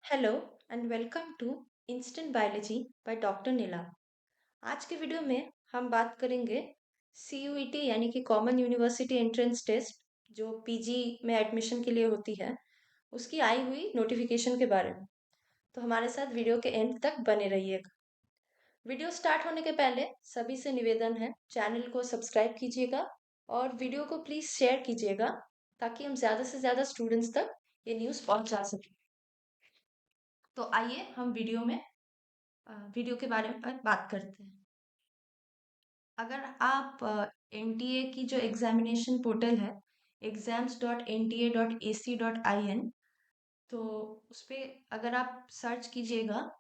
Hello and welcome to instant biology by doctor Neela. आज के video में हम बात करेंगे सीयूईटी यानी कि कॉमन यूनिवर्सिटी एंट्रेंस टेस्ट जो पीजी में एडमिशन के लिए होती है, उसकी आई हुई नोटिफिकेशन के बारे में। तो हमारे साथ वीडियो के एंड तक बने रहिएगा। वीडियो स्टार्ट होने के पहले सभी से निवेदन है, चैनल को सब्सक्राइब कीजिएगा और वीडियो को प्लीज़ शेयर कीजिएगा ताकि हम ज़्यादा से ज़्यादा स्टूडेंट्स तक ये न्यूज़ पहुंचा सकें। तो आइए हम वीडियो के बारे में बात करते हैं। अगर आप एनटीए की जो एग्जामिनेशन पोर्टल है exams.nta.ac.in, तो उस पर अगर आप सर्च कीजिएगा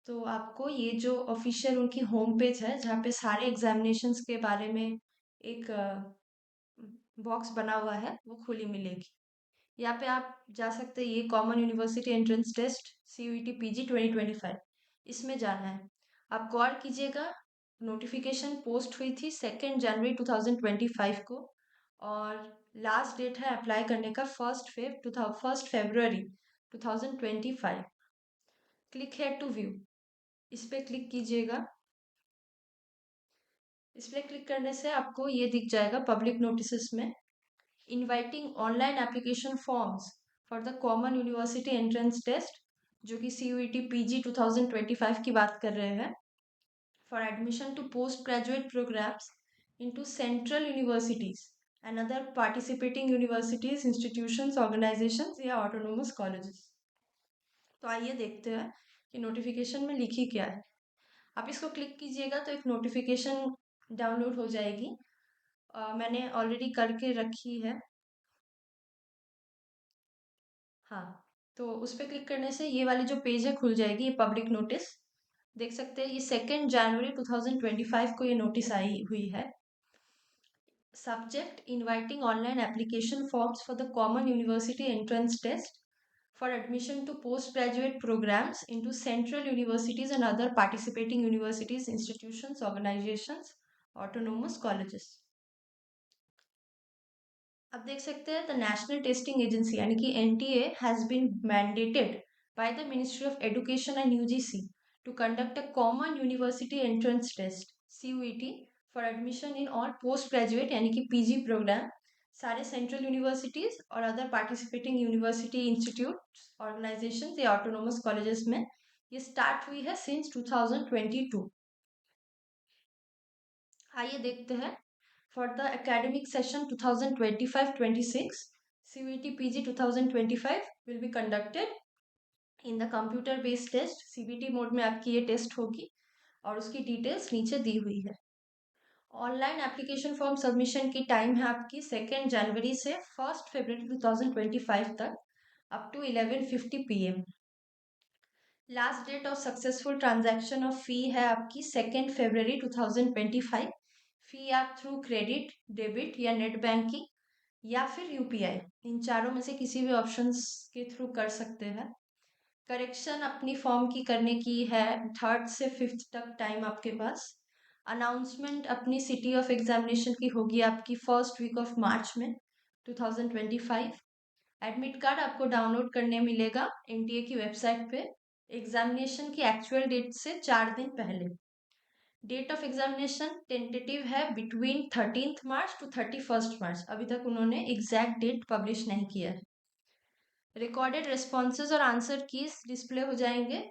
तो आपको ये जो ऑफिशियल उनकी होम पेज है जहाँ पे सारे एग्जामिनेशंस के बारे में एक बॉक्स बना हुआ है वो खुली मिलेगी। यहाँ पे आप जा सकते हैं, ये common university entrance test CUET PG 2025, इसमें जाना है। आप गौर कीजिएगा, नोटिफिकेशन पोस्ट हुई थी 2 जनवरी 2025 को और लास्ट डेट है अप्लाई करने का 1 फरवरी 2025। क्लिक हेयर टू व्यू, इस पर क्लिक कीजिएगा। इस पर क्लिक करने से आपको ये दिख जाएगा पब्लिक नोटिस में, inviting online application forms for the common university entrance test, जो कि CUET PG 2025 की बात कर रहे हैं, for admission to post graduate programmes into central universities and other participating universities, institutions, organisations या ऑटोनोमस कॉलेजेस। तो आइए देखते हैं कि नोटिफिकेशन में लिखी क्या है। आप इसको क्लिक कीजिएगा तो एक नोटिफिकेशन डाउनलोड हो जाएगी। मैंने ऑलरेडी करके रखी है। हाँ, तो उस पर क्लिक करने से ये वाली जो पेज है खुल जाएगी, ये पब्लिक नोटिस देख सकते हैं। ये 2 जनवरी 2025 को ये नोटिस आई हुई है। Subject inviting online application forms for the common university entrance test for admission to post graduate programmes into central universities and other participating universities, institutions, organisations, autonomous colleges. अब देख सकते हैं, द नेशनल टेस्टिंग एजेंसी यानी कि NTA has been mandated by the ministry of education and UGC to conduct a common university entrance test CUET for admission in all post graduate यानी कि PG programme, सारे central universities और other participating university, institute, organisation या autonomous colleges में। ये start हुई है since 2022। आइए देखते हैं। For the academic session 2025-26, CUET PG 2025 will be conducted in the computer based test, CBT mode में आपकी ये टेस्ट होगी और उसकी डिटेल्स नीचे दी हुई है। ऑनलाइन एप्लीकेशन फॉर्म सबमिशन की टाइम है आपकी 2 जनवरी से 1 फरवरी 2025 तक, up to 11:50 PM। Last date of successful transaction of fee है आपकी 2 फरवरी 2025। फी आप थ्रू क्रेडिट, डेबिट या नेट बैंकिंग या फिर यूपीआई, इन चारों में से किसी भी ऑप्शंस के थ्रू कर सकते हैं। करेक्शन अपनी फॉर्म की करने की है 3 से 5 तक टाइम आपके पास। अनाउंसमेंट अपनी सिटी ऑफ एग्जामिनेशन की होगी आपकी फर्स्ट वीक ऑफ मार्च में 2025। एडमिट कार्ड आपको डाउनलोड करने मिलेगा एनटीए की वेबसाइट पे एग्जामिनेशन की एक्चुअल डेट से 4 दिन पहले। डेट ऑफ एग्जामिनेशन टेंटेटिव है बिटवीन 13 मार्च टू 31 मार्च। अभी तक उन्होंने एग्जैक्ट डेट पब्लिश नहीं किया है। रिकॉर्डेड रिस्पॉन्सेज और आंसर कीज डिस्प्ले हो जाएंगे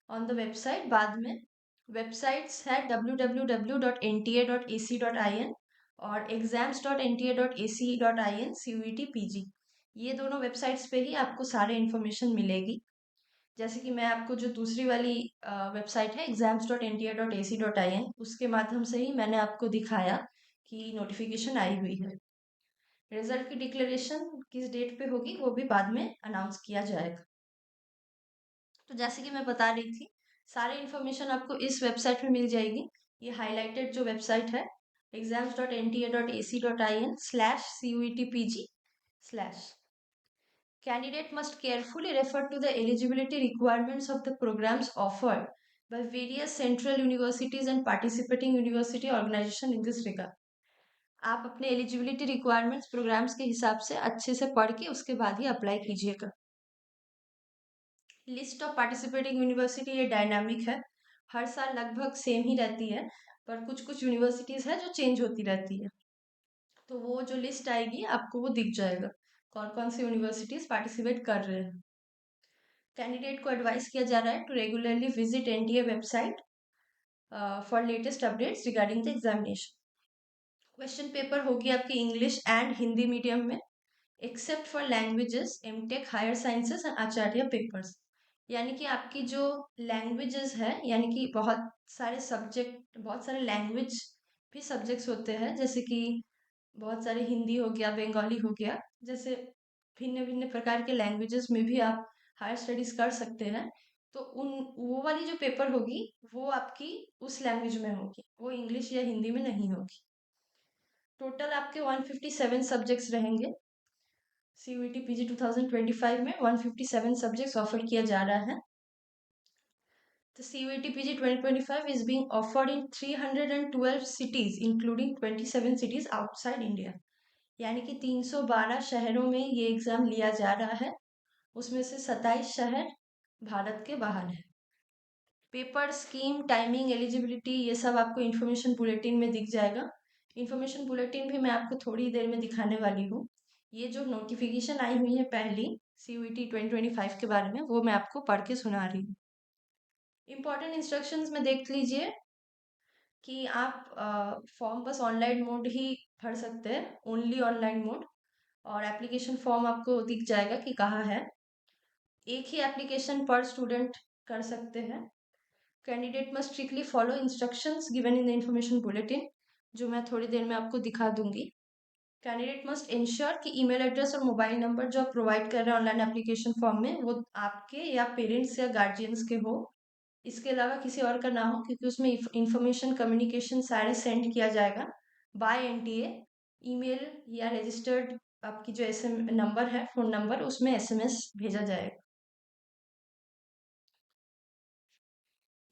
ऑन द वेबसाइट बाद में। वेबसाइट्स है www.nta.ac.in और exams.nta.ac.in CUET PG। ये दोनों वेबसाइट्स पे ही आपको सारे इन्फॉर्मेशन मिलेगी। जैसे कि मैं आपको जो दूसरी वाली वेबसाइट है exams.nta.ac.in, उसके माध्यम से ही मैंने आपको दिखाया कि नोटिफिकेशन आई हुई है। रिजल्ट की डिक्लेरेशन किस डेट पे होगी वो भी बाद में अनाउंस किया जाएगा। तो जैसे कि मैं बता रही थी, सारी इन्फॉर्मेशन आपको इस वेबसाइट में मिल जाएगी। ये हाईलाइटेड जो वेबसाइट है exams.nta.ac.in/CUETPG/। Candidate must carefully refer to the eligibility requirements of the programs offered by various central universities and participating university organization in this regard. आप अपने एलिजिबिलिटी रिक्वायरमेंट्स प्रोग्राम्स के हिसाब से अच्छे से पढ़ के उसके बाद ही अप्लाई कीजिएगा। लिस्ट ऑफ पार्टिसिपेटिंग यूनिवर्सिटी ये डायनामिक है, हर साल लगभग सेम ही रहती है, पर कुछ कुछ यूनिवर्सिटीज़ है जो चेंज होती रहती है। तो वो जो लिस्ट आएगी आपको वो दिख जाएगा कौन कौन सी यूनिवर्सिटीज़ पार्टिसिपेट कर रहे हैं। कैंडिडेट को एडवाइस किया जा रहा है to regularly visit NTA website for latest updates regarding the examination. Question paper होगी आपकी इंग्लिश एंड हिंदी मीडियम में, except for languages MTech higher sciences and Acharya papers. यानी कि आपकी जो लैंग्वेजेस है, यानी कि बहुत सारे सब्जेक्ट, बहुत सारे लैंग्वेज भी सब्जेक्ट्स होते हैं, जैसे कि बहुत सारे हिंदी हो गया, बंगाली हो गया, जैसे भिन्न भिन्न प्रकार के लैंग्वेजेस में भी आप हायर स्टडीज कर सकते हैं। तो उन वो वाली जो पेपर होगी वो आपकी उस लैंग्वेज में होगी, वो इंग्लिश या हिंदी में नहीं होगी। टोटल आपके 157 सब्जेक्ट्स रहेंगे। सीयूईटी पीजी 2025 में 157 सब्जेक्ट्स ऑफर किया जा रहा है। The CUET PG 2025 is being offered in 312 cities including 27 cities outside India। यानी कि 312 शहरों में ये एग्ज़ाम लिया जा रहा है, उसमें से 27 शहर भारत के बाहर है। पेपर स्कीम, टाइमिंग, एलिजिबिलिटी ये सब आपको इन्फॉर्मेशन बुलेटिन में दिख जाएगा। इन्फॉर्मेशन बुलेटिन भी मैं आपको थोड़ी देर में दिखाने वाली हूँ। ये जो नोटिफिकेशन आई हुई है पहली CUET 2025 के बारे में, वो मैं आपको पढ़ के सुना रही हूँ। इम्पॉर्टेंट इंस्ट्रक्शंस में देख लीजिए कि आप फॉर्म बस ऑनलाइन मोड ही भर सकते हैं, ओनली ऑनलाइन मोड। और एप्लीकेशन फॉर्म आपको दिख जाएगा कि कहाँ है। एक ही एप्लीकेशन पर स्टूडेंट कर सकते हैं। Candidate must strictly follow instructions given in the information bulletin, जो मैं थोड़ी देर में आपको दिखा दूंगी। कैंडिडेट मस्ट इंश्योर कि ईमेल एड्रेस और मोबाइल नंबर जो आप प्रोवाइड कर रहे हैं ऑनलाइन एप्लीकेशन फॉर्म में, वो आपके या पेरेंट्स या गार्जियंस के हो, इसके अलावा किसी और का ना हो, क्योंकि उसमें इंफॉर्मेशन कम्युनिकेशन सारे सेंड किया जाएगा बाय एनटीए। ईमेल या रजिस्टर्ड आपकी जो एसएम नंबर है, फोन नंबर, उसमें एसएमएस भेजा जाएगा।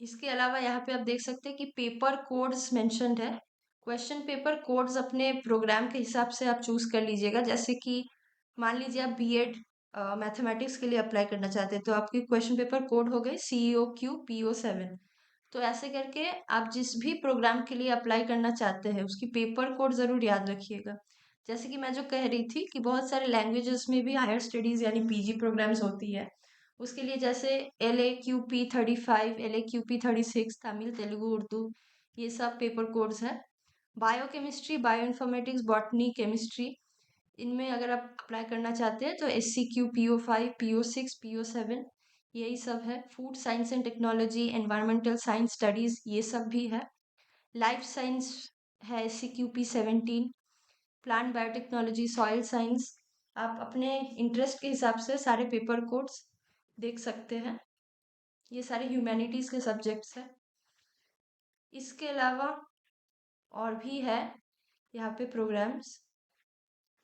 इसके अलावा यहाँ पे आप देख सकते हैं कि पेपर कोड्स मेंशन्ड है। क्वेश्चन पेपर कोड्स अपने प्रोग्राम के हिसाब से आप चूज कर लीजिएगा। जैसे कि मान लीजिए आप बीएड मैथमेटिक्स के लिए अप्लाई करना चाहते हैं, तो आपकी क्वेश्चन पेपर कोड हो गए COQ PO7। तो ऐसे करके आप जिस भी प्रोग्राम के लिए अप्लाई करना चाहते हैं उसकी पेपर कोड ज़रूर याद रखिएगा। जैसे कि मैं जो कह रही थी कि बहुत सारे लैंग्वेजेस में भी हायर स्टडीज़ यानी पीजी प्रोग्राम्स होती है, उसके लिए जैसे LAQP35, LAQP36, तमिल, तेलुगु, उर्दू, ये सब पेपर कोड्स हैं। Biochemistry, bio informatics, botany, chemistry, इनमें अगर आप अप्लाई करना चाहते हैं तो SCQ PO5, PO6, PO7, यही सब है। Food science and technology, environmental science studies, ये सब भी है। लाइफ साइंस है SCQ P17, plant biotechnology, soil science. आप अपने इंटरेस्ट के हिसाब से सारे पेपर कोड्स देख सकते हैं। ये सारे ह्यूमैनिटीज़ के सब्जेक्ट्स हैं। इसके अलावा और भी है यहाँ पे प्रोग्राम्स,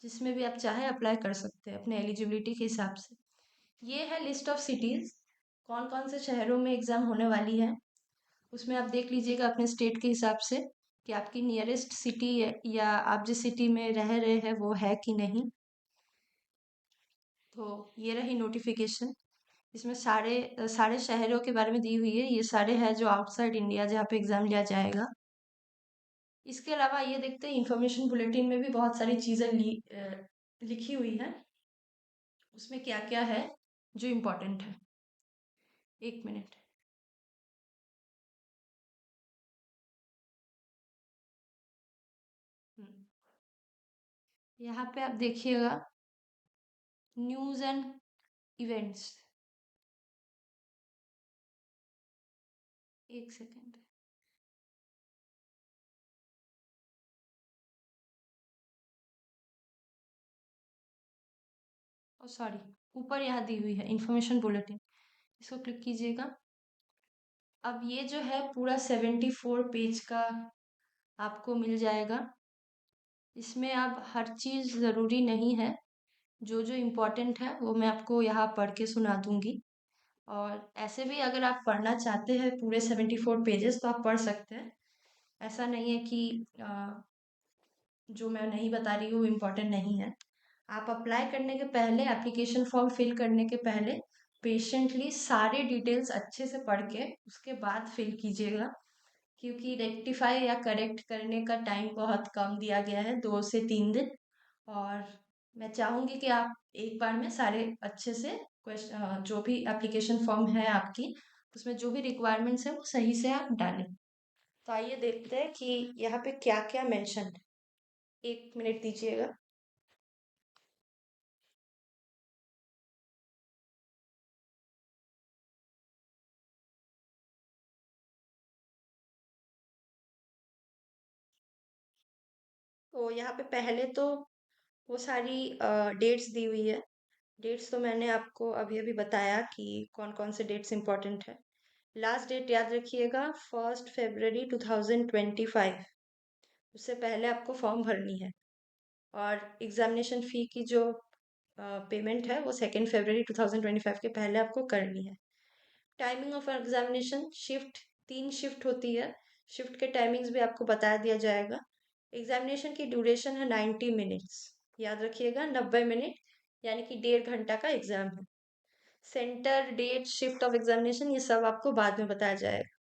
जिसमें भी आप चाहे अप्लाई कर सकते हैं अपने एलिजिबिलिटी के हिसाब से। ये है लिस्ट ऑफ सिटीज़, कौन कौन से शहरों में एग्ज़ाम होने वाली है। उसमें आप देख लीजिएगा अपने स्टेट के हिसाब से कि आपकी नियरेस्ट सिटी या आप जिस सिटी में रह रहे हैं वो है कि नहीं। तो ये रही नोटिफिकेशन। इसमें सारे शहरों के बारे में दी हुई है। ये सारे हैं जो आउटसाइड इंडिया जहाँ पे एग्ज़ाम लिया जाएगा। इसके अलावा ये देखते हैं इंफॉर्मेशन बुलेटिन में भी बहुत सारी चीज़ें लिखी हुई हैं। उसमें क्या क्या है जो इम्पोर्टेंट है। एक मिनट। हम्म, यहाँ पे आप देखिएगा न्यूज़ एंड इवेंट्स। एक सेकेंड। ओ सॉरी, ऊपर यहाँ दी हुई है इंफॉर्मेशन बुलेटिन, इसको क्लिक कीजिएगा। अब ये जो है पूरा 74 पेज का आपको मिल जाएगा। इसमें अब हर चीज़ ज़रूरी नहीं है, जो जो इम्पोर्टेंट है वो मैं आपको यहाँ पढ़ के सुना दूंगी। और ऐसे भी अगर आप पढ़ना चाहते हैं पूरे 74 पेजेस तो आप पढ़ सकते हैं। ऐसा नहीं है कि जो मैं नहीं बता रही हूँ इम्पोर्टेंट नहीं है। आप अप्लाई करने के पहले, एप्लीकेशन फॉर्म फिल करने के पहले पेशेंटली सारे डिटेल्स अच्छे से पढ़ के उसके बाद फिल कीजिएगा, क्योंकि रेक्टिफाई या करेक्ट करने का टाइम बहुत कम दिया गया है, 2 से 3 दिन। और मैं चाहूँगी कि आप एक बार में सारे अच्छे से क्वेश्चन, जो भी एप्लीकेशन फॉर्म है आपकी, उसमें जो भी रिक्वायरमेंट्स है वो सही से आप डालें। तो आइए देखते हैं कि यहाँ पे क्या क्या मेंशन है। 1 मिनट दीजिएगा। तो यहाँ पे पहले तो वो सारी डेट्स दी हुई है। डेट्स तो मैंने आपको अभी अभी बताया कि कौन कौन से डेट्स इंपॉर्टेंट है। लास्ट डेट याद रखिएगा, 1 फरवरी 2025। उससे पहले आपको फॉर्म भरनी है। और एग्जामिनेशन फ़ी की जो पेमेंट है वो 2 फरवरी 2025 के पहले आपको करनी है। Timing of examination, shift 3 shift होती है। शिफ्ट के टाइमिंग्स भी आपको बता दिया जाएगा। एग्जामिनेशन की ड्यूरेशन है 90 मिनट्स। याद रखिएगा, 90 मिनट, यानी कि 1.5 घंटा का एग्जाम है। Centre, date, shift of examination, ये सब आपको बाद में बताया जाएगा।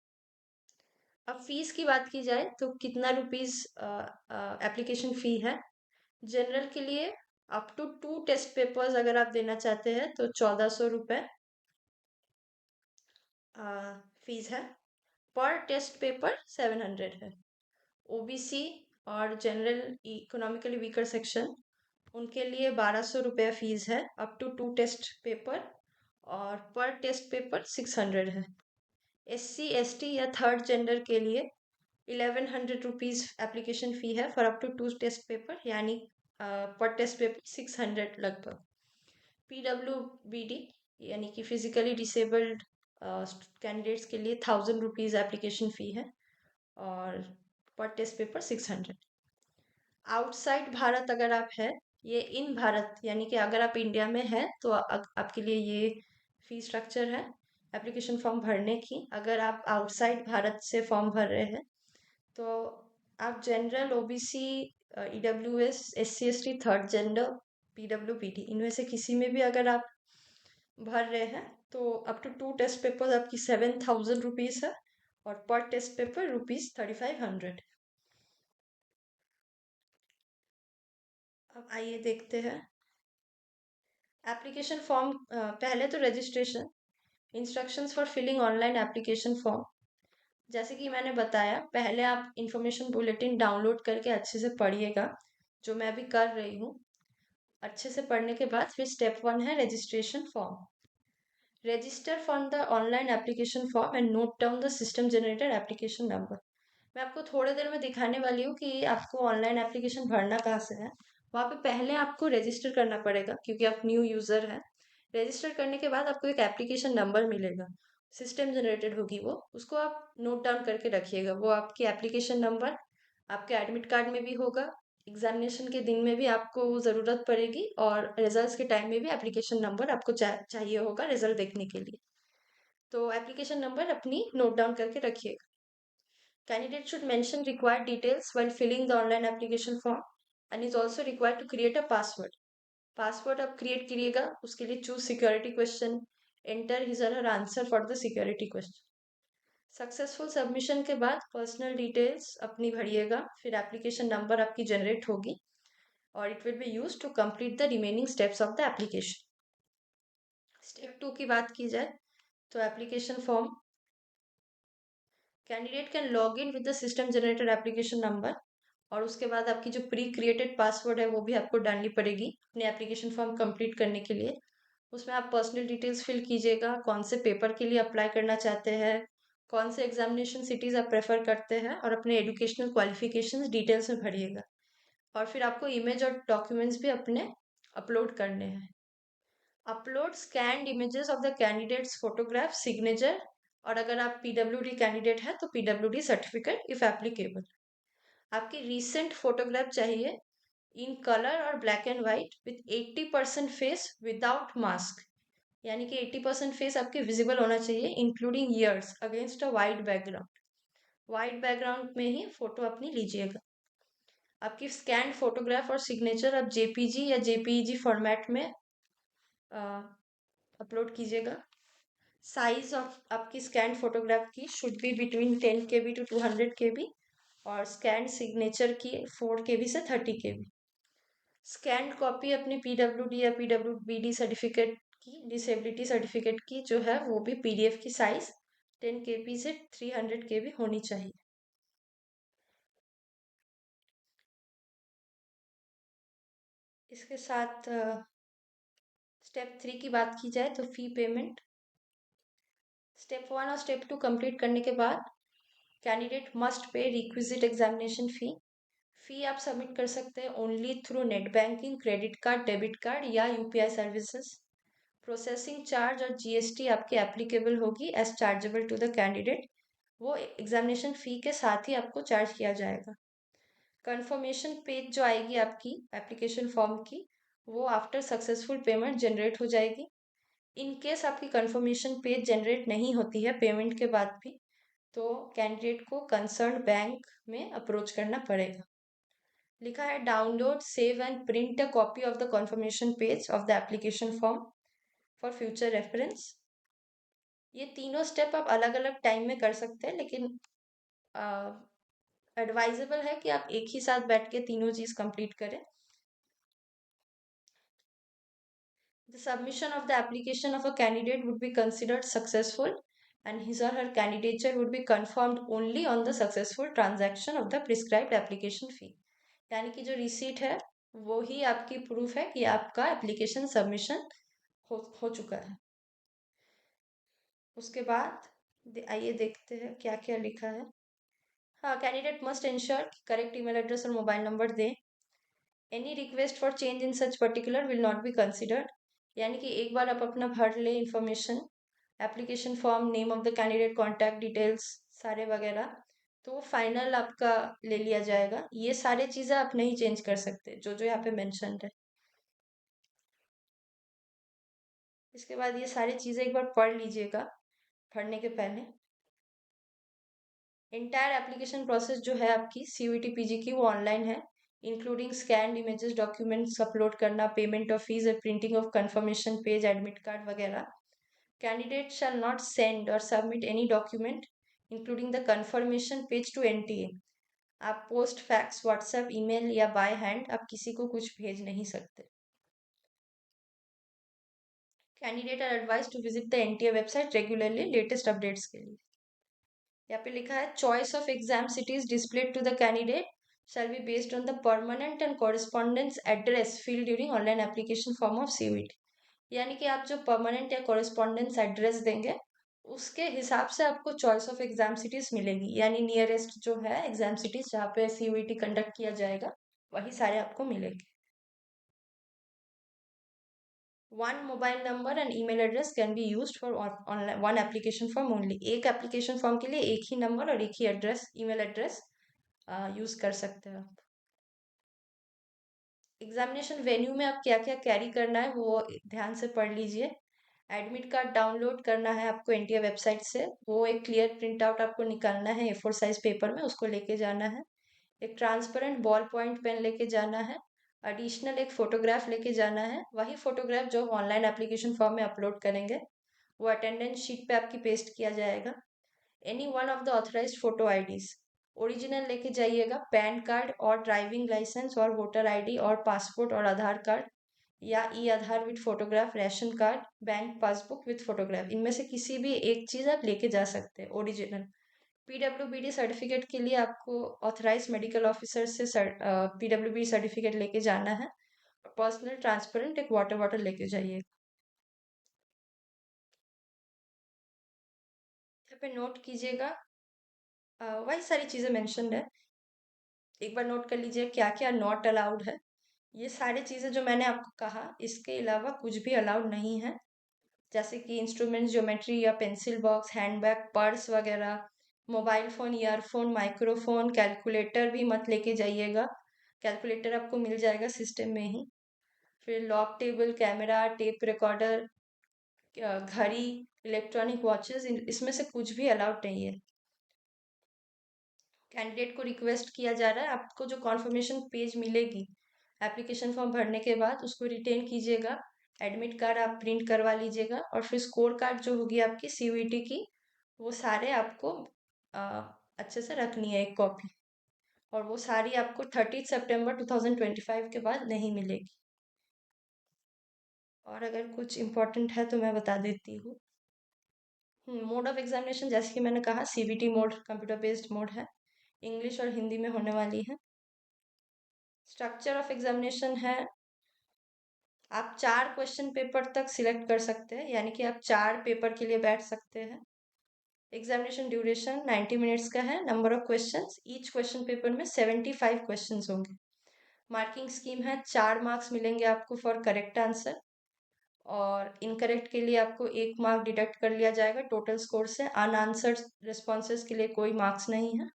अब फीस की बात की जाए तो कितना रुपीस एप्लीकेशन फ़ी है। जनरल के लिए अप टू 2 टेस्ट पेपर्स अगर आप देना चाहते हैं तो 1400 रुपये फीस है। पर टेस्ट पेपर 700 है। ओबीसी और जनरल इकोनॉमिकली वीकर सेक्शन, उनके लिए 1200 रुपये फीस है अप टू 2 टेस्ट पेपर। और पर टेस्ट पेपर 600 है। SC ST या थर्ड जेंडर के लिए 1100 रुपीज़ एप्लीकेशन फ़ी है for up to 2 test paper, यानी पर टेस्ट पेपर 600 लगभग। PWBD यानी कि फिजिकली डिसेबल्ड कैंडिडेट्स के लिए 1000 रुपीज़ एप्लीकेशन फ़ी है और पर टेस्ट पेपर 600। आउटसाइड भारत अगर आप है, ये इन भारत यानी कि अगर आप इंडिया में है तो आपके लिए ये फी स्ट्रक्चर है एप्लीकेशन फॉर्म भरने की। अगर आप आउटसाइड भारत से फॉर्म भर रहे हैं तो आप general, OBC, EWS, SC ST, third gender, PWBD, इनमें से किसी में भी अगर आप भर रहे हैं तो अप टू 2 टेस्ट पेपर आपकी 7000 रुपीज़ है और पर टेस्ट पेपर ₹3500। अब आइए देखते हैं एप्लीकेशन फॉर्म। पहले तो registration, instructions for filling online application form. जैसे कि मैंने बताया, पहले आप इंफॉर्मेशन बुलेटिन डाउनलोड करके अच्छे से पढ़िएगा, जो मैं अभी कर रही हूँ। अच्छे से पढ़ने के बाद फिर स्टेप 1 है registration form. Register for the online application form and note down the system generated application number. मैं आपको थोड़ी देर में दिखाने वाली हूँ कि आपको ऑनलाइन एप्लीकेशन भरना कहाँ से है। वहाँ पे पहले आपको रजिस्टर करना पड़ेगा क्योंकि आप न्यू यूज़र हैं। रजिस्टर करने के बाद आपको एक एप्लीकेशन नंबर मिलेगा, सिस्टम जनरेटेड होगी वो, उसको आप नोट डाउन करके रखिएगा। वो आपकी एप्लीकेशन नंबर आपके एडमिट कार्ड में भी होगा, एग्जामिनेशन के दिन में भी आपको ज़रूरत पड़ेगी और रिजल्ट्स के टाइम में भी एप्लीकेशन नंबर आपको चाहिए होगा रिजल्ट देखने के लिए। तो एप्लीकेशन नंबर अपनी नोट डाउन करके रखिएगा। Candidate should mention required details while filling the online application form and is also required to create a password. Password आप क्रिएट करिएगा, उसके लिए choose security question, enter his और her answer for the security question. Successful submission के बाद personal details अपनी भरिएगा, फिर application number आपकी जनरेट होगी और it will be use to complete the remaining steps of the application. Step 2 की बात की जाए तो application form, candidate can log in with the system generated application number और उसके बाद आपकी जो प्री क्रिएटेड पासवर्ड है वो भी आपको डालनी पड़ेगी अपने एप्लीकेशन फॉर्म कंप्लीट करने के लिए। उसमें आप पर्सनल डिटेल्स फिल कीजिएगा, कौन से पेपर के लिए अप्लाई करना चाहते हैं, कौन से एग्जामिनेशन सिटीज़ आप प्रेफर करते हैं और अपने एजुकेशनल क्वालिफिकेशंस डिटेल्स में भरिएगा। और फिर आपको इमेज और डॉक्यूमेंट्स भी अपने अपलोड करने हैं। Upload scanned images of the candidates photograph, signature, और अगर आप PWD कैंडिडेट हैं तो PWD सर्टिफिकेट इफ एप्लीकेबल। आपकी रीसेंट फोटोग्राफ चाहिए इन कलर और black and white with 80% face without mask, यानी कि 80% फेस आपके विजिबल होना चाहिए including years against a white background. White background में ही फोटो अपनी लीजिएगा। आपकी स्कैन फोटोग्राफ और सिग्नेचर आप JPG या JPEG फॉर्मेट में अपलोड कीजिएगा। साइज ऑफ आपकी स्कैन फोटोग्राफ की should be between 10 KB to 200 KB, और स्कैन सिग्नेचर की 4 KB से 30 KB। स्कैन्ड कॉपी अपनी पीडब्ल्यूडी या पीडब्ल्यूबीडी सर्टिफिकेट की, डिसेबिलिटी सर्टिफिकेट की जो है वो भी पीडीएफ की साइज 10 KB से 300 KB होनी चाहिए। इसके साथ स्टेप 3 की बात की जाए तो फी पेमेंट। स्टेप 1 और स्टेप 2 कंप्लीट करने के बाद candidate must pay requisite examination fee. Fee आप सबमिट कर सकते हैं only through net banking, credit card, debit card या यूपीआई सर्विसेज। प्रोसेसिंग चार्ज और जीएसटी आपके एप्लीकेबल होगी as chargeable to the candidate. वो एग्जामिनेशन फी के साथ ही आपको चार्ज किया जाएगा। कंफर्मेशन पेज जो आएगी आपकी एप्लीकेशन फॉर्म की, वो आफ्टर सक्सेसफुल पेमेंट जनरेट हो जाएगी। इन केस आपकी कंफर्मेशन पेज जनरेट नहीं होती है पेमेंट के बाद भी, तो कैंडिडेट को कंसर्न बैंक में अप्रोच करना पड़ेगा। लिखा है download, save and print a copy of the confirmation page of the application form for future reference. ये तीनों स्टेप आप अलग अलग टाइम में कर सकते हैं, लेकिन एडवाइजेबल है कि आप एक ही साथ बैठ के तीनों चीज कंप्लीट करें। The submission of the application of a candidate would be considered successful, and his or her candidature would be confirmed only on the successful transaction of the prescribed application fee। यानी कि जो receipt है वो ही आपकी proof है कि आपका application submission हो चुका है। उसके बाद आइए देखते हैं क्या क्या लिखा है। हाँ, candidate must ensure correct email address और मोबाइल नंबर दे। Any request for change in such particular will not be considered. यानी कि एक बार आप अपना भर ले information, application form, name of the candidate, contact details सारे वगैरह, तो फाइनल आपका ले लिया जाएगा। ये सारे चीज़ें आप नहीं चेंज कर सकते जो जो यहाँ पे मेंशन है। इसके बाद ये सारी चीज़ें एक बार पढ़ लीजिएगा भरने के पहले। इंटायर एप्लीकेशन प्रोसेस जो है आपकी सीयूईटी पीजी की वो ऑनलाइन है, including scan images, documents upload करना, पेमेंट ऑफ फीस और printing of confirmation page, admit card वगैरह। कैंडिडेट शैल नॉट सेंड और submit any document including the confirmation page to NTA. आप पोस्ट, फैक्स, व्हाट्सएप, ईमेल या by hand आप किसी को कुछ भेज नहीं सकते। Candidate are advise to visit the NTA website regularly latest updates के लिए। यहाँ पे लिखा है choice of exam cities displayed to the candidate shall be based on the permanent and correspondence address filled during online application form of CUET। यानी कि आप जो परमानेंट या कॉरेस्पॉन्डेंस एड्रेस देंगे उसके हिसाब से आपको चॉइस ऑफ एग्जाम सिटीज मिलेगी। यानी नियरेस्ट जो है एग्जाम सिटीज जहाँ पे सीयूईटी कंडक्ट किया जाएगा वही सारे आपको मिलेंगे। One mobile number and email address can be used for online one application form only. एक एप्लीकेशन फॉर्म के लिए एक ही नंबर और एक ही एड्रेस, ईमेल एड्रेस यूज कर सकते हैं आप। एग्जामिनेशन वेन्यू में आप क्या क्या कैरी करना है वो ध्यान से पढ़ लीजिए। एडमिट कार्ड डाउनलोड करना है आपको एनटीए वेबसाइट से, वो एक क्लियर प्रिंट आउट आपको निकालना है A4 साइज पेपर में, उसको लेके जाना है। एक ट्रांसपेरेंट बॉल पॉइंट पेन लेके जाना है। एडिशनल एक फोटोग्राफ लेके जाना है, वही फोटोग्राफ जो ऑनलाइन एप्लीकेशन फॉर्म में अपलोड करेंगे वो अटेंडेंस शीट पे आपकी पेस्ट किया जाएगा। Any one of the authorized photo IDs original लेके जाइएगा, पैन कार्ड और ड्राइविंग लाइसेंस और वोटर आईडी और पासपोर्ट और आधार कार्ड या e Aadhaar with photograph, ration card, bank passbook with photograph, इनमें से किसी भी एक चीज़ आप लेके जा सकते हैं ओरिजिनल। पीडब्ल्यूबीडी सर्टिफिकेट के लिए आपको ऑथराइज मेडिकल ऑफिसर से पीडब्ल्यूबीडी सर्टिफिकेट लेके जाना है। पर्सनल ट्रांसपेरेंट एक वाटर बॉटल लेके जाइए। यहाँ पे नोट कीजिएगा, वही सारी चीज़ें मेंशन है, एक बार नोट कर लीजिए क्या क्या नॉट अलाउड है। ये सारी चीज़ें जो मैंने आपको कहा इसके अलावा कुछ भी अलाउड नहीं है, जैसे कि इंस्ट्रूमेंट्स, ज्योमेट्री या पेंसिल बॉक्स, हैंडबैग, पर्स वगैरह, mobile phone, earphone, microphone, calculator भी मत लेके जाइएगा। कैलकुलेटर आपको मिल जाएगा सिस्टम में ही। फिर log table, camera, tape recorder, घड़ी, इलेक्ट्रॉनिक वॉचेस, इसमें से कुछ भी अलाउड नहीं है। कैंडिडेट को रिक्वेस्ट किया जा रहा है आपको जो कॉन्फर्मेशन पेज मिलेगी एप्लीकेशन फॉर्म भरने के बाद उसको रिटेन कीजिएगा एडमिट कार्ड आप प्रिंट करवा लीजिएगा, और फिर स्कोर कार्ड जो होगी आपकी सीयूईटी की, वो सारे आपको आ, अच्छे से रखनी है एक कॉपी, और वो सारी आपको 30 सितंबर 2025 के बाद नहीं मिलेगी। और अगर कुछ इम्पोर्टेंट है तो मैं बता देती हूँ। मोड ऑफ एग्जामिनेशन, जैसे कि मैंने कहा, CBT mode computer based mode है, इंग्लिश और हिंदी में होने वाली है। स्ट्रक्चर ऑफ एग्जामिनेशन है, आप 4 क्वेश्चन पेपर तक सिलेक्ट कर सकते हैं, यानी कि आप 4 पेपर के लिए बैठ सकते हैं। एग्जामिनेशन ड्यूरेशन 90 मिनट्स का है। Number of questions, each question paper में 75 क्वेश्चंस होंगे। मार्किंग स्कीम है, 4 मार्क्स मिलेंगे आपको फॉर करेक्ट आंसर, और इनकरेक्ट के लिए आपको 1 मार्क डिडक्ट कर लिया जाएगा टोटल स्कोर से। अनआंसर्ड रिस्पॉन्सेज के लिए कोई मार्क्स नहीं है,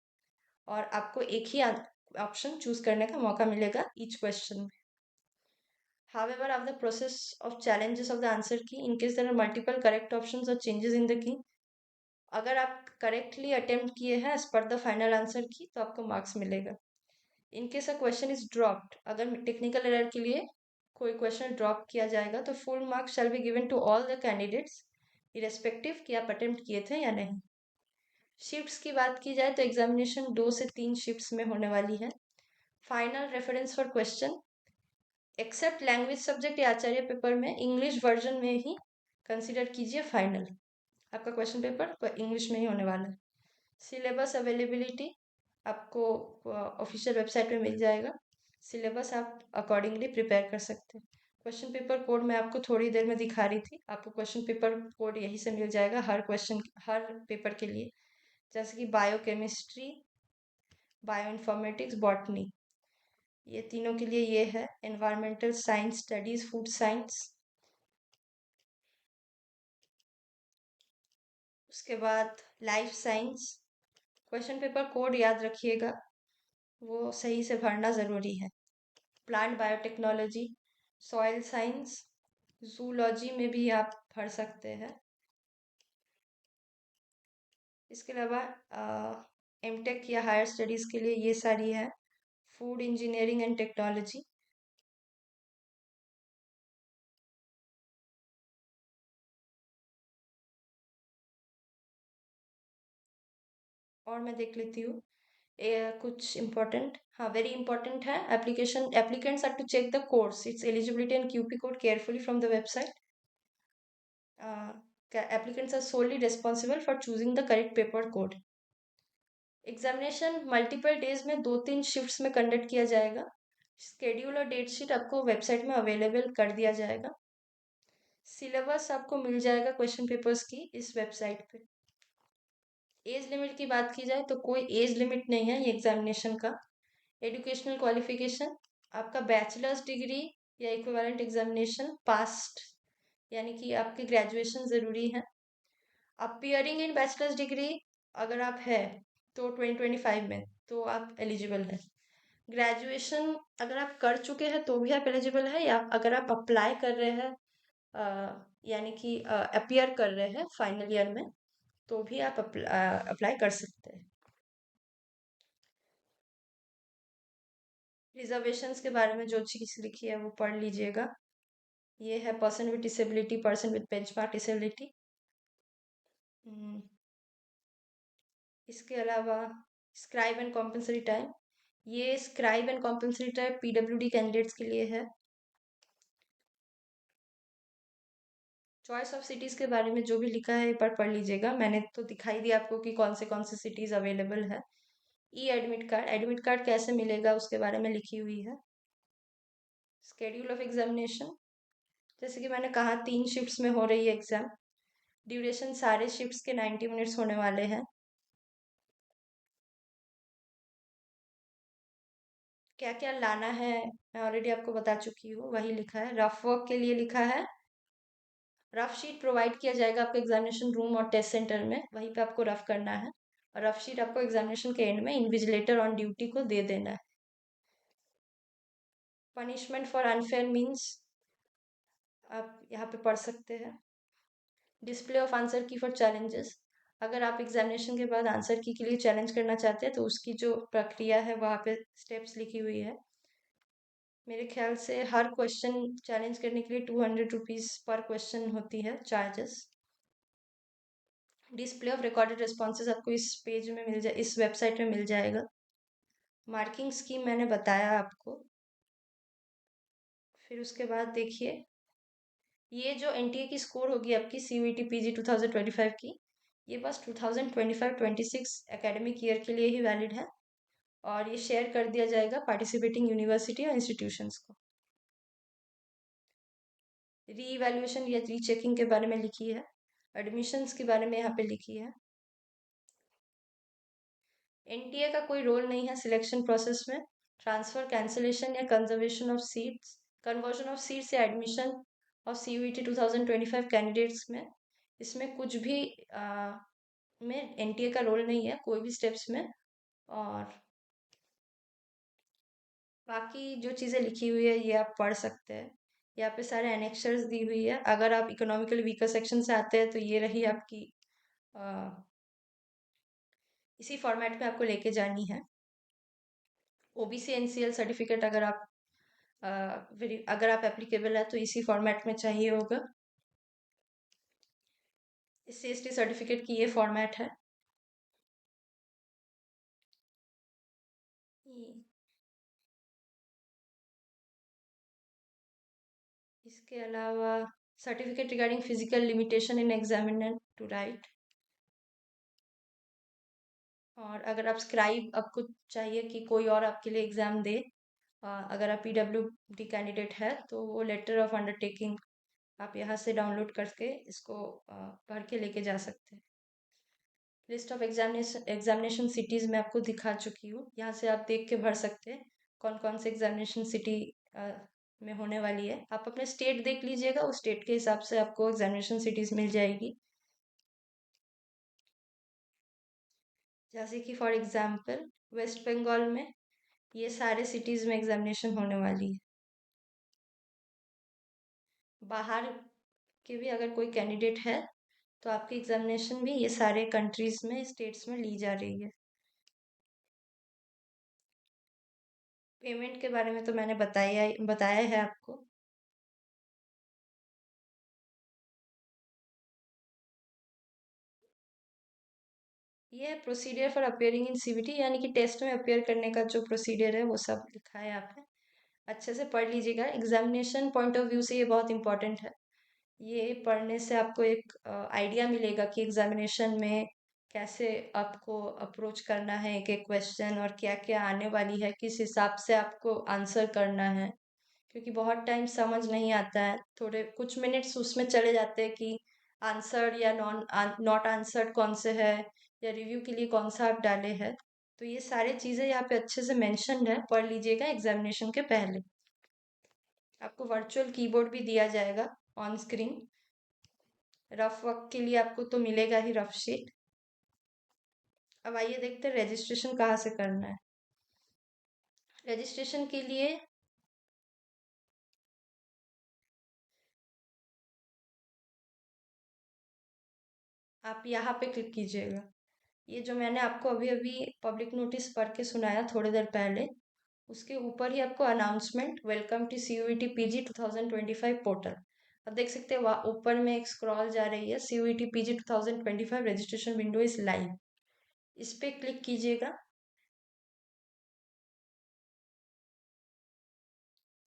और आपको एक ही ऑप्शन चूज करने का मौका मिलेगा ईच क्वेश्चन में। However, of the process of challenges of the answer key, in case there are multiple correct options or changes in the key, अगर आप करेक्टली अटेम्प्ट किए हैं as per the final answer की, तो आपको marks मिलेगा। In case a question is dropped, अगर technical error के लिए कोई क्वेश्चन ड्रॉप किया जाएगा, तो full marks shall be given to all the candidates irrespective कि आप अटेम्प्ट किए थे या नहीं। शिफ्ट्स की बात की जाए तो एग्जामिनेशन 2 से 3 शिफ्ट्स में होने वाली है। Final reference for question, except language subject या आचार्य पेपर में, इंग्लिश वर्जन में ही कंसिडर कीजिए फाइनल। आपका क्वेश्चन पेपर इंग्लिश में ही होने वाला है। सिलेबस अवेलेबिलिटी आपको ऑफिशियल वेबसाइट पे मिल जाएगा। सिलेबस आप अकॉर्डिंगली प्रिपेयर कर सकते हैं। क्वेश्चन पेपर कोड मैं आपको थोड़ी देर में दिखा रही थी, आपको क्वेश्चन पेपर कोड यहीं से मिल जाएगा हर क्वेश्चन, हर पेपर के लिए। जैसे कि bio chemistry, bio informatics, botany, ये तीनों के लिए ये है। Environmental science studies, food science. उसके बाद life science. Question paper code याद रखिएगा, वो सही से भरना ज़रूरी है। Plant biotechnology, soil science, zoology में भी आप भर सकते हैं। इसके अलावा एमटेक या हायर स्टडीज़ के लिए ये सारी है। Food engineering and technology. और मैं देख लेती हूँ कुछ इम्पोर्टेंट, हाँ वेरी इंपॉर्टेंट है। Application applicants are to check the course, its eligibility and QP code carefully from the website. applicants are solely responsible for choosing the correct paper code. Examination multiple days में 2-3 shifts में conduct किया जाएगा। Schedule और date sheet आपको website में available कर दिया जाएगा। सिलेबस आपको मिल जाएगा क्वेश्चन पेपर्स की इस वेबसाइट पे। एज लिमिट की बात की जाए तो कोई एज लिमिट नहीं है ये एग्जामिनेशन का। एजुकेशनल क्वालिफिकेशन, आपका बैचलर्स डिग्री या इक्विवेलेंट एग्जामिनेशन पास्ट, यानी कि आपकी ग्रेजुएशन ज़रूरी है। अपीयरिंग इन बैचलर्स डिग्री अगर आप है तो 2025 में, तो आप एलिजिबल है। ग्रेजुएशन अगर आप कर चुके हैं तो भी आप एलिजिबल है, या अगर आप अप्लाई कर रहे हैं यानी कि अपीयर कर रहे हैं फाइनल ईयर में, तो भी आप अप्लाई कर सकते हैं। रिजर्वेशंस के बारे में जो चीज़ लिखी है वो पढ़ लीजिएगा। ये है person with disability, person with benchmark disability. इसके अलावा स्क्राइब एंड कॉम्पनसरी टाइम, ये scribe and compensatory time PWD candidates के लिए है। चॉइस ऑफ सिटीज के बारे में जो भी लिखा है एक बार पढ़ लीजिएगा, मैंने तो दिखाई दिया आपको कि कौन से सिटीज अवेलेबल है। ई एडमिट कार्ड, एडमिट कार्ड कैसे मिलेगा उसके बारे में लिखी हुई है। स्केड्यूल ऑफ एग्जामिनेशन, जैसे कि मैंने कहा 3 शिफ्ट्स में हो रही है एग्जाम। ड्यूरेशन सारे शिफ्ट्स के 90 मिनट्स होने वाले हैं। क्या क्या लाना है मैं ऑलरेडी आपको बता चुकी हूँ, वही लिखा है। रफ वर्क के लिए लिखा है, रफ शीट प्रोवाइड किया जाएगा आपको एग्जामिनेशन रूम और टेस्ट सेंटर में, वहीं पे आपको रफ करना है, और रफ शीट आपको एग्जामिनेशन के एंड में इन्विजिलेटर ऑन ड्यूटी को दे देना है। पनिशमेंट फॉर अनफेयर मीन्स आप यहाँ पे पढ़ सकते हैं। डिस्प्ले ऑफ आंसर की फॉर चैलेंजेस, अगर आप एग्जामिनेशन के बाद आंसर की के लिए चैलेंज करना चाहते हैं तो उसकी जो प्रक्रिया है वहाँ पे स्टेप्स लिखी हुई है। मेरे ख्याल से हर क्वेश्चन चैलेंज करने के लिए 200 रुपीज़ पर क्वेश्चन होती है charges. Display of recorded responses आपको इस पेज में मिल जाए, इस वेबसाइट में मिल जाएगा। मार्किंग स्कीम मैंने बताया आपको। फिर उसके बाद देखिए, ये जो एनटीए की स्कोर होगी आपकी सीयूईटी पीजी 2025 की, ये बस 2025-26 एकेडमिक ईयर के लिए ही वैलिड है, और ये शेयर कर दिया जाएगा पार्टिसिपेटिंग यूनिवर्सिटी और इंस्टीट्यूशंस को। री इवैल्यूएशन या रीचेकिंग के बारे में लिखी है, एडमिशन्स के बारे में यहाँ पे लिखी है। एनटीए का कोई रोल नहीं है सिलेक्शन प्रोसेस में। ट्रांसफर, कैंसिलेशन या conservation of seats, conversion of seats या एडमिशन ऑफ सीयूईटी 2025 कैंडिडेट्स में, इसमें कुछ भी में एनटीए का रोल नहीं है कोई भी स्टेप्स में। और बाकी जो चीज़ें लिखी हुई है ये आप पढ़ सकते हैं। यहाँ पे सारे एनेक्सर्स दी हुई है। अगर आप इकोनॉमिकली वीकर सेक्शन से आते हैं तो ये रही आपकी आ, इसी फॉर्मेट में आपको लेके जानी है। ओबीसी एनसीएल सर्टिफिकेट अगर आप एप्लीकेबल है तो इसी फॉर्मेट में चाहिए होगा। एससी एसटी सर्टिफिकेट की ये फॉर्मेट है। ये- इसके अलावा certificate regarding physical limitation in examiner to write, और अगर आप स्क्राइब, आपको चाहिए कि कोई और आपके लिए एग्ज़ाम दे, अगर आप पीडब्ल्यूडी कैंडिडेट है तो वो लेटर ऑफ अंडरटेकिंग आप यहाँ से डाउनलोड करके इसको भर के लेके जा सकते हैं। लिस्ट ऑफ एग्जामिनेशन सिटीज़ मैं आपको दिखा चुकी हूँ, यहाँ से आप देख के भर सकते हैं कौन कौन से एग्जामिनेशन सिटी में होने वाली है। आप अपने स्टेट देख लीजिएगा, उस स्टेट के हिसाब से आपको एग्जामिनेशन सिटीज़ मिल जाएगी। जैसे कि फॉर एग्जांपल वेस्ट बंगाल में ये सारे सिटीज़ में एग्जामिनेशन होने वाली है। बाहर के भी अगर कोई कैंडिडेट है तो आपकी एग्जामिनेशन भी ये सारे कंट्रीज में, स्टेट्स में ली जा रही है। पेमेंट के बारे में तो मैंने बताया है आपको। ये है procedure for appearing in CBT, यानी कि टेस्ट में अपियर करने का जो प्रोसीडियर है वो सब लिखा है यहाँ पे। अच्छे से पढ़ लीजिएगा, एग्जामिनेशन पॉइंट ऑफ व्यू से ये बहुत इंपॉर्टेंट है। ये पढ़ने से आपको एक आइडिया मिलेगा कि एग्जामिनेशन में कैसे आपको अप्रोच करना है एक एक क्वेश्चन, और क्या क्या आने वाली है, किस हिसाब से आपको आंसर करना है। क्योंकि बहुत टाइम समझ नहीं आता है, थोड़े कुछ मिनट्स उसमें चले जाते हैं कि आंसर या नॉट आंसर्ड कौन से है, या रिव्यू के लिए कौन सा आप डाले हैं। तो ये सारी चीज़ें यहाँ पे अच्छे से मेंशन्ड है, पढ़ लीजिएगा एग्जामिनेशन के पहले। आपको वर्चुअल कीबोर्ड भी दिया जाएगा ऑन स्क्रीन। रफ वर्क के लिए आपको तो मिलेगा ही रफ शीट। अब आइए देखते हैं रजिस्ट्रेशन कहाँ से करना है। रजिस्ट्रेशन के लिए आप यहाँ पे क्लिक कीजिएगा। ये जो मैंने आपको अभी अभी पब्लिक नोटिस पढ़ के सुनाया थोड़ी देर पहले, उसके ऊपर ही आपको announcement, welcome to CUET PG 2025 portal. अब देख सकते हैं वहाँ ऊपर में एक स्क्रॉल जा रही है, CUET PG 2025 registration window is live. इस पे क्लिक कीजिएगा।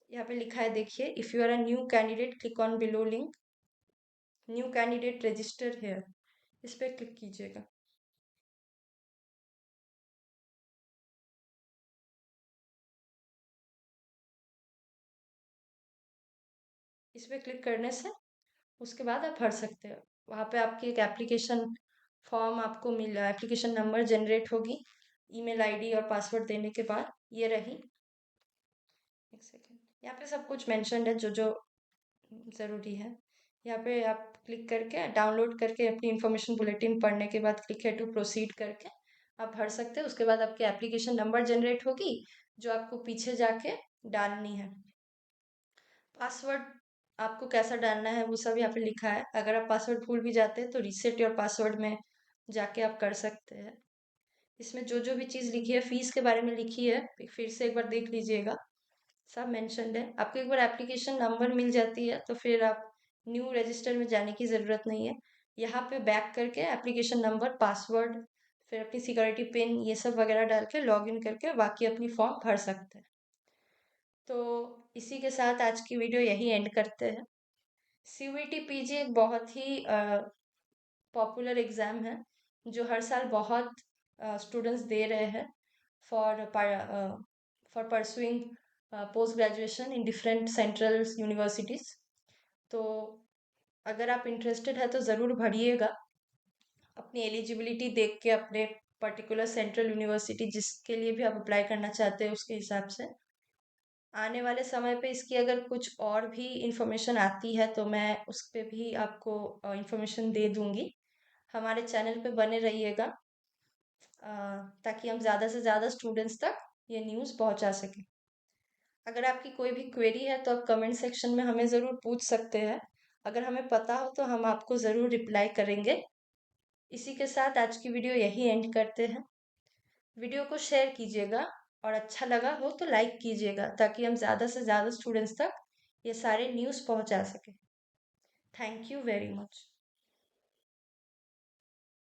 यहाँ पे लिखा है देखिए, if you are a new candidate click on below link, new candidate register here, इस पे क्लिक कीजिएगा। इस पे क्लिक करने से उसके बाद आप भर सकते हो। वहाँ पे आपकी एक एप्लीकेशन फॉर्म आपको एप्लीकेशन नंबर जनरेट होगी, ईमेल आईडी और पासवर्ड देने के बाद। ये रही, एक सेकेंड, यहाँ पे सब कुछ मेंशन्ड है जो जो ज़रूरी है। यहाँ पे आप क्लिक करके डाउनलोड करके अपनी इन्फॉर्मेशन बुलेटिन पढ़ने के बाद क्लिक है टू प्रोसीड करके आप भर सकते हैं। उसके बाद आपकी एप्लीकेशन नंबर जनरेट होगी जो आपको पीछे जाके डालनी है। पासवर्ड आपको कैसा डालना है वो सब यहाँ पे लिखा है। अगर आप पासवर्ड भूल भी जाते हैं तो रीसेट योर पासवर्ड में जाके आप कर सकते हैं। इसमें जो जो भी चीज़ लिखी है, फीस के बारे में लिखी है, फिर से एक बार देख लीजिएगा। सब मेंशन्ड है। आपको एक बार एप्लीकेशन नंबर मिल जाती है तो फिर आप न्यू रजिस्टर में जाने की ज़रूरत नहीं है। यहाँ पे बैक करके एप्लीकेशन नंबर, पासवर्ड, फिर अपनी सिक्योरिटी पिन, ये सब वगैरह डाल के लॉग इन करके बाकी अपनी फॉर्म भर सकते हैं। तो इसी के साथ आज की वीडियो यही एंड करते हैं। सीयूईटी पीजी एक बहुत ही पॉपुलर एग्ज़ाम है जो हर साल बहुत स्टूडेंट्स दे रहे हैं for for pursuing post graduation in different central universities. तो अगर आप इंटरेस्टेड है तो ज़रूर भरिएगा। अपनी एलिजिबिलिटी देख के अपने पर्टिकुलर सेंट्रल यूनिवर्सिटी जिसके लिए भी आप अप्लाई करना चाहते हैं उसके हिसाब से। आने वाले समय पे इसकी अगर कुछ और भी इंफॉर्मेशन आती है तो मैं उस पे भी आपको इंफॉर्मेशन दे दूंगी। हमारे चैनल पे बने रहिएगा ताकि हम ज़्यादा से ज़्यादा स्टूडेंट्स तक ये न्यूज़ पहुंचा सकें। अगर आपकी कोई भी क्वेरी है तो आप कमेंट सेक्शन में हमें ज़रूर पूछ सकते हैं। अगर हमें पता हो तो हम आपको ज़रूर रिप्लाई करेंगे। इसी के साथ आज की वीडियो यही एंड करते हैं। वीडियो को शेयर कीजिएगा और अच्छा लगा हो तो लाइक कीजिएगा ताकि हम ज़्यादा से ज़्यादा स्टूडेंट्स तक ये सारे न्यूज़ पहुंचा सकें। Thank you very much.